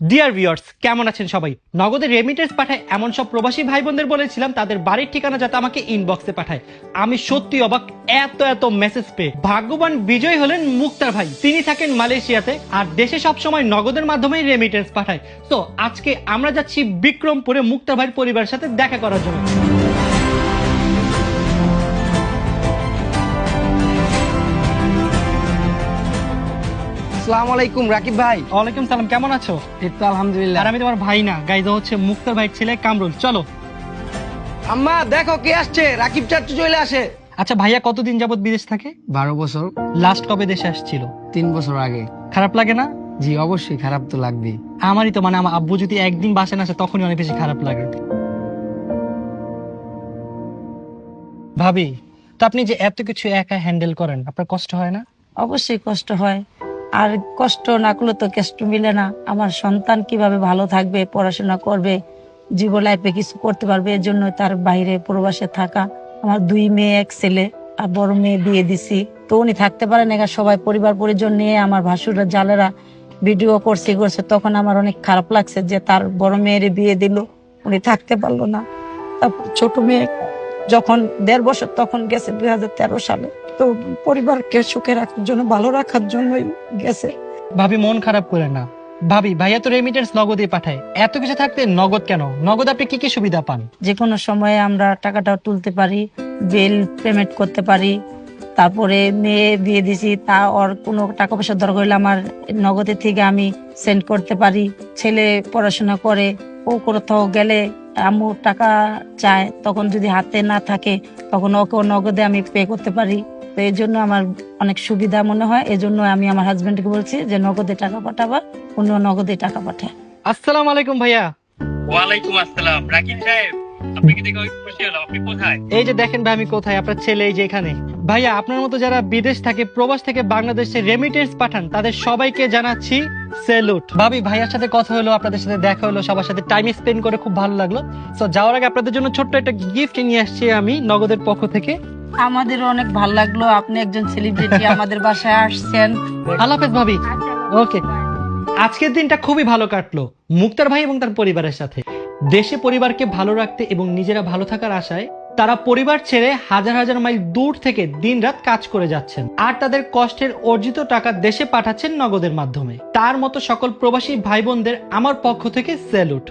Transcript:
Dear viewers, কেমন আছেন সবাই? নগদে রেমিটেন্স পাঠায় এমন সব প্রবাসী ভাই বোনদের বলেছিলাম তাদের বাড়ির ঠিকানা যাতে আমাকে ইনবক্সে পাঠায়। আমি সত্যি অবাক, এত মেসেজ পেয়ে। ভাগ্যবান বিজয় হলেন মুক্তার ভাই। তিনি থাকেন মালয়েশিয়াতে আর দেশে সবসময় নগদের মাধ্যমেই রেমিটেন্স পাঠায়। তো আজকে আমরা যাচ্ছি বিক্রমপুরে মুক্তার ভাইয়ের পরিবারের সাথে দেখা করার জন্য। আসসালামু আলাইকুম রাকিব ভাই। ওয়ালাইকুম সালাম, কেমন আছো? এই তো আলহামদুলিল্লাহ। আর আমি তোমার ভাই না গাইজ, হচ্ছে মুক্তার ভাইয়ের ছেলে কামরুল। চলো। আম্মা দেখো কে আসছে, রাকিব চাচু চলে আসে। আচ্ছা ভাইয়া কতদিন যাবত বিদেশ থাকে? 12 বছর। লাস্ট কবে দেশে আসছিল? 3 বছর আগে। খারাপ লাগে না? জি অবশ্যই, খারাপ তো লাগবেই। আমারই তো, মানে আমার আব্বু যদি একদিন বাসে না আসে তখনই অনেক বেশি খারাপ লাগে। ভাবি, তো আপনি যে এত কিছু একা হ্যান্ডেল করেন, আপনার কষ্ট হয় না? অবশ্যই কষ্ট হয়, আর কষ্ট না করলে তো কেষ্ট মিলে না। আমার সন্তান কিভাবে ভালো থাকবে, পড়াশোনা করবে, জীবন লাইফে কিছু করতে পারবে, এর জন্য তার বাইরে প্রবাসে থাকা। আমার 2 মেয়ে 1 ছেলে, আর বড় মেয়ে বিয়ে দিছি, তো উনি থাকতে পারেন না। সবাই পরিবার পরিজন নিয়ে আমার ভাসুরা জালেরা ভিডিও করছে, তখন আমার অনেক খারাপ লাগছে যে তার বড় মেয়ের বিয়ে দিল, উনি থাকতে পারলো না। তারপর ছোট মেয়ে যখন 1.5 বছর তখন গেছে 2013 সালে। তো পরিবারকে সুখে রাখার জন্য, ভালো রাখার জন্যই গেছে। ভাবি মন খারাপ করে না। ভাবি, ভাইয়া তো রেমিটেন্স নগদে পাঠায়, এত কিছু থাকতে নগদ কেন? নগদ আপনি কি কি সুবিধা পান? যে কোনো সময়ে আমরা টাকাটা তুলতে পারি, বিল পেমেন্ট করতে পারি। তারপরে মেয়ে বিয়ে দিছি, তা ওর কোনো টাকা পয়সা দরকার হলে আমার নগদের থেকে আমি সেন্ড করতে পারি। ছেলে পড়াশোনা করে, ও কোথাও গেলে আম্মু টাকা চায়, তখন যদি হাতে না থাকে তখন ওকে নগদে আমি পে করতে পারি। তো এই জন্য আমার অনেক সুবিধা মনে হয়। এই জন্য আমি আমার হাজবেন্ডকে বলছি যে নগদে টাকা পাঠাবা, অন্য নগদে টাকা পাঠায়। আসসালামু আলাইকুম ভাইয়া। ওয়ালাইকুম আসসালাম রাকিব সাহেব, আপনাকে দেখে অনেক খুশি হলাম। আপনি কোথায়? এই যে দেখেন ভাই আমি কোথায়, আপনার ছেলে এই যে এখানে। ভাইয়া, আপনার মতো যারা বিদেশ থাকে, প্রবাস থেকে বাংলাদেশে রেমিটেন্স পাঠান, তাদের সবাইকে জানাচ্ছি স্যালুট। ভাবি, ভাইয়ার সাথে কথা হলো, আপনাদের সাথে দেখা হলো, সবার সাথে টাইম স্পেন্ড করে খুব ভালো লাগলো। তো যাওয়ার আগে আপনাদের জন্য ছোট্ট একটা গিফট নিয়ে আসছি আমি নগদের পক্ষ থেকে। আমাদের অনেক ভালো লাগলো, আপনি একজন সেলিব্রিটি আমাদের বাসায় আসছেন। আল্লাহ হাফেজ ভাবি। ওকে। আজকের দিনটা খুবই ভালো কাটলো মুক্তার ভাই এবং তার পরিবারের সাথে। দেশে পরিবারকে ভালো রাখতে এবং নিজেরা ভালো থাকার আশায় তারা পরিবার ছেড়ে হাজার মাইল দূর থেকে দিনরাত কাজ করে যাচ্ছেন, আর তাদের কষ্টের অর্জিত টাকা দেশে পাঠাচ্ছেন নগদের মাধ্যমে। তার মতো সকল প্রবাসী ভাই বোনদের আমার পক্ষ থেকে স্যালুট।